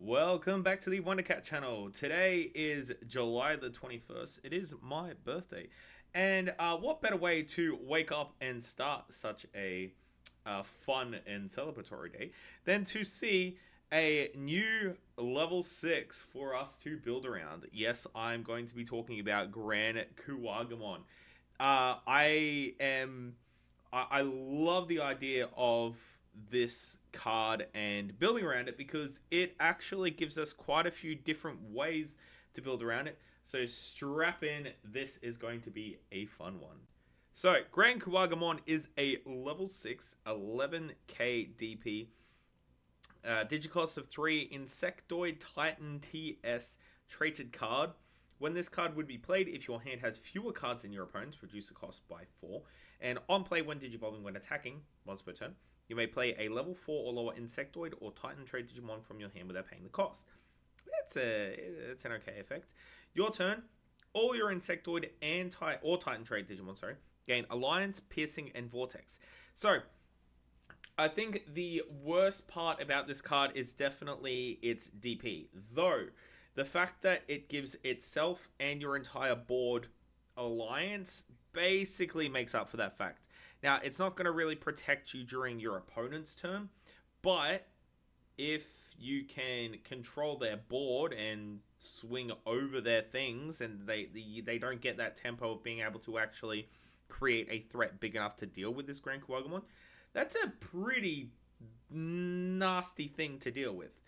Welcome back to the WonderCat channel. Today is July the 21st. It is my birthday. And what better way to wake up and start such a fun and celebratory day than to see a new level 6 for us to build around. Yes, I'm going to be talking about Grankuwagamon. I am I love the idea of this card and building around it because it actually gives us quite a few different ways to build around it. So strap in, this is going to be a fun one. So Grankuwagamon is a level 6, 11k DP, Digicost of 3, Insectoid Titan TS traded card. When this card would be played, if your hand has fewer cards than your opponent's, reduce the cost by 4. And on play when digivolving when attacking, once per turn, you may play a level 4 or lower Insectoid or Titan trade Digimon from your hand without paying the cost. That's an okay effect. Your turn, all your Insectoid and Titan trade Digimon, gain Alliance, Piercing, and Vortex. So, I think the worst part about this card is definitely its DP. Though, the fact that it gives itself and your entire board Alliance basically makes up for that fact. Now, it's not going to really protect you during your opponent's turn, but if you can control their board and swing over their things and they don't get that tempo of being able to actually create a threat big enough to deal with this Grankuwagamon, that's a pretty nasty thing to deal with.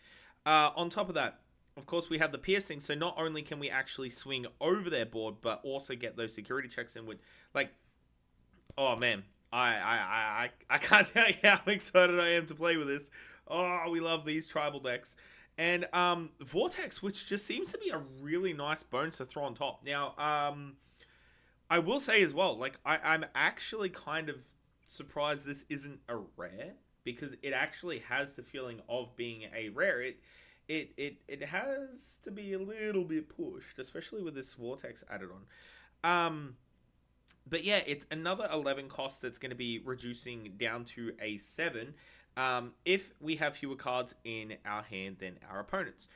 On top of that, of course, we have the piercing, so not only can we actually swing over their board, but also get those security checks in with, like, oh man, I can't tell you how excited I am to play with this. Oh, we love these tribal decks. And Vortex, which just seems to be a really nice bonus to throw on top. Now, I will say as well, like, I'm actually kind of surprised this isn't a rare, because it actually has the feeling of being a rare. It has to be a little bit pushed, especially with this Vortex added on. But yeah, it's another 11 cost that's going to be reducing down to a 7 if we have fewer cards in our hand than our opponents.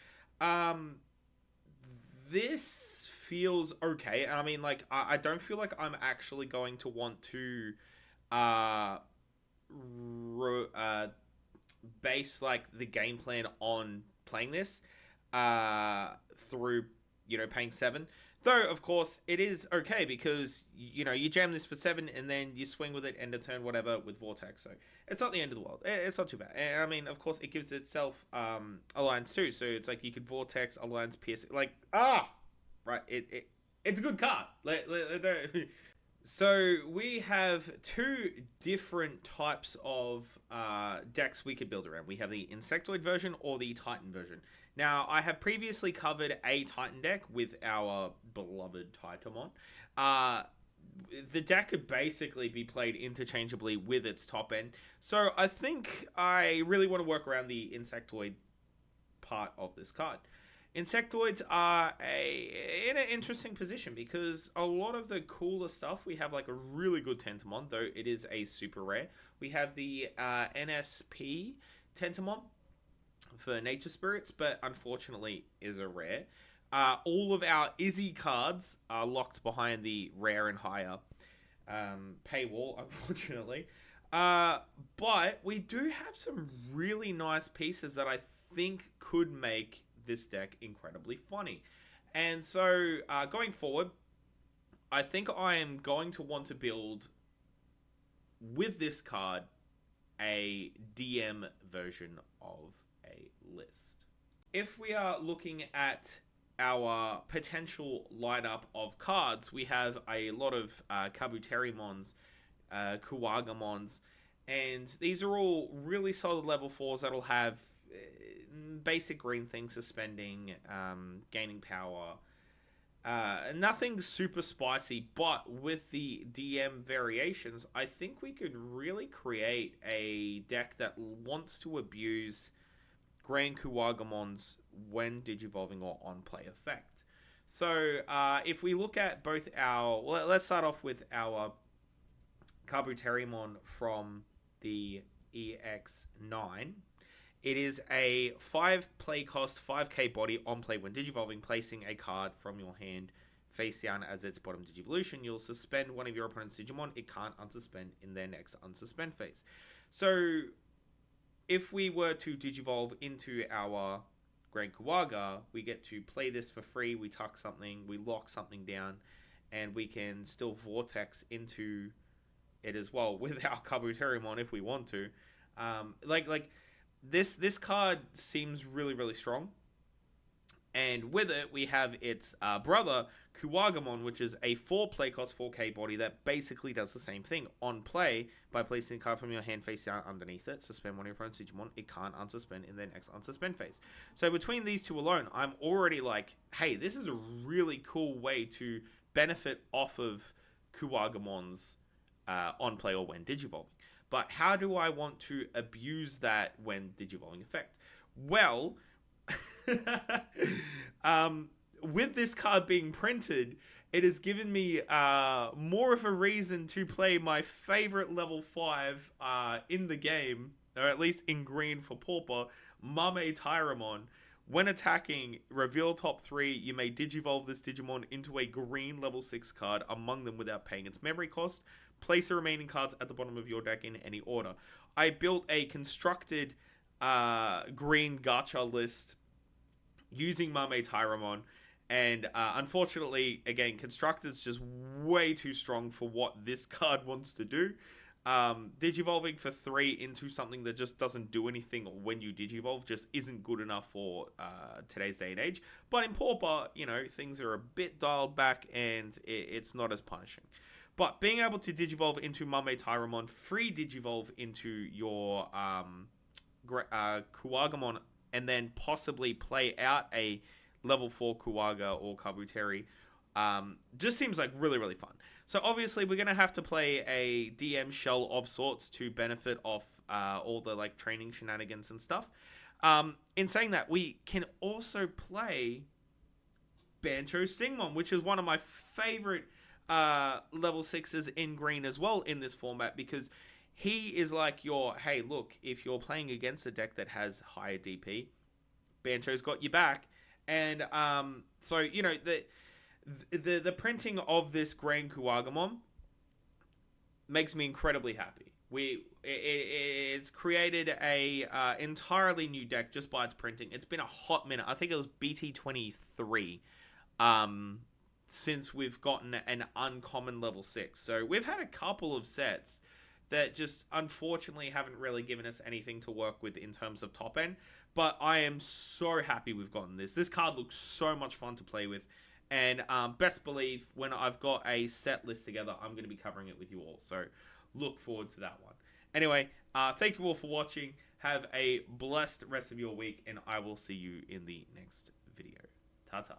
This feels okay. I mean, like, I don't feel like I'm actually going to want to uh, base, like, the game plan on playing this through, paying 7. Though, of course, it is okay because, you jam this for 7 and then you swing with it end of turn, whatever, with Vortex. So it's not the end of the world. It's not too bad. And, I mean, of course, it gives itself Alliance too. So it's like you could Vortex, Alliance, Pierce. Like, right. It's a good card. So we have two different types of decks we could build around. We have the Insectoid version or the Titan version. Now, I have previously covered a Titan deck with our beloved Titamon. The deck could basically be played interchangeably with its top end. So I think I really want to work around the Insectoid part of this card. Insectoids are in an interesting position because a lot of the cooler stuff, we have like a really good Tentamon, though it is a super rare. We have the NSP Tentamon for Nature Spirits, but unfortunately is a rare. All of our Izzy cards are locked behind the rare and higher paywall, unfortunately. But we do have some really nice pieces that I think could make this deck incredibly funny. And so going forward, I think I am going to want to build with this card a DM version of a list. If we are looking at our potential lineup of cards, we have a lot of Kabuterimons, Kuwagamons, and these are all really solid level 4s that'll have basic green things, suspending, gaining power. Nothing super spicy, but with the DM variations, I think we could really create a deck that wants to abuse Grankuwagamons when digivolving or on play effect. So if we look at both our... let's start off with our Kabuterimon from the EX9. It is a 5 play cost, 5k body on play when digivolving, placing a card from your hand face down as its bottom digivolution. You'll suspend one of your opponent's Digimon. It can't unsuspend in their next unsuspend phase. So, if we were to digivolve into our Grankuwaga, we get to play this for free. We tuck something, we lock something down, and we can still vortex into it as well with our Kabuterimon if we want to. This card seems really, really strong. And with it, we have its brother, Kuwagamon, which is a 4 play cost 4k body that basically does the same thing. On play, by placing a card from your hand face down underneath it, suspend one of your opponent's Digimon, it can't unsuspend in their next unsuspend phase. So between these two alone, I'm already like, hey, this is a really cool way to benefit off of Kuwagamon's on play or when digivolving. But how do I want to abuse that when digivolving effect? Well, with this card being printed, it has given me more of a reason to play my favorite level 5 in the game, or at least in green for Pauper, Mame Tyramon. When attacking, reveal top 3, you may digivolve this Digimon into a green level 6 card among them without paying its memory cost. Place the remaining cards at the bottom of your deck in any order. I built a constructed green gacha list using Mame Tyramon, and unfortunately, again, Constructed's just way too strong for what this card wants to do. Digivolving for 3 into something that just doesn't do anything when you digivolve just isn't good enough for today's day and age. But in Pauper, you know, things are a bit dialed back and it's not as punishing. But being able to digivolve into Mame Tyramon, free digivolve into your Kuwagamon, and then possibly play out a level 4 Kuwaga or Kabuteri, just seems like really, really fun. So obviously we're going to have to play a DM shell of sorts to benefit off all the like training shenanigans and stuff. In saying that, we can also play Bancho Singmon, which is one of my favorite level 6s in green as well in this format, because he is like your, hey, look, if you're playing against a deck that has higher DP, Bancho's got your back. And so, you know, the printing of this Grankuwagamon makes me incredibly happy. It's created a entirely new deck just by its printing. It's been a hot minute. I think it was BT23 since we've gotten an uncommon level 6. So we've had a couple of sets that just unfortunately haven't really given us anything to work with in terms of top end. But I am so happy we've gotten this. This card looks so much fun to play with. And best believe when I've got a set list together, I'm going to be covering it with you all. So look forward to that one. Anyway, thank you all for watching. Have a blessed rest of your week. And I will see you in the next video. Ta-ta.